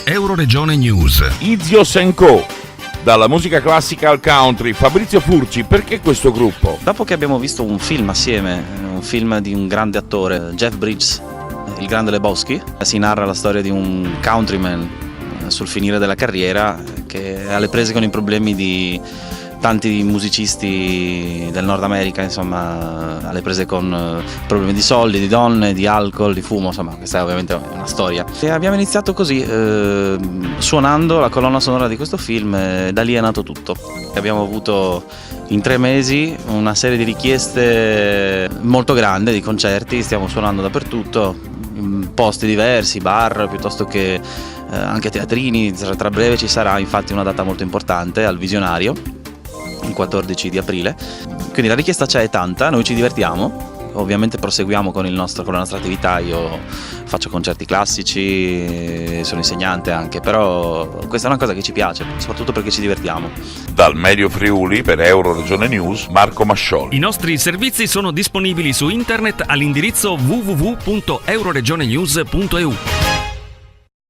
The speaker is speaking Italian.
Euroregione News. Izios & Co. Dalla musica classica al country, Fabrizio Furci, perché questo gruppo? Dopo che abbiamo visto un film assieme, un film di un grande attore, Jeff Bridges, il grande Lebowski, si narra la storia di un countryman sul finire della carriera che è alle prese con i problemi di tanti musicisti del Nord America, insomma, alle prese con problemi di soldi, di donne, di alcol, di fumo, insomma, questa è ovviamente una storia. E abbiamo iniziato così, suonando la colonna sonora di questo film, e da lì è nato tutto. Abbiamo avuto in 3 mesi una serie di richieste molto grande di concerti, stiamo suonando dappertutto, in posti diversi, bar, piuttosto che anche teatrini. Tra breve ci sarà infatti una data molto importante al Visionario, il 14 di aprile, quindi la richiesta c'è, è tanta, noi ci divertiamo, ovviamente proseguiamo con la nostra attività. Io faccio concerti classici, sono insegnante anche, però questa è una cosa che ci piace, soprattutto perché ci divertiamo. Dal Medio Friuli per Euroregione News, Marco Mascioli. I nostri servizi sono disponibili su internet all'indirizzo www.euroregionenews.eu.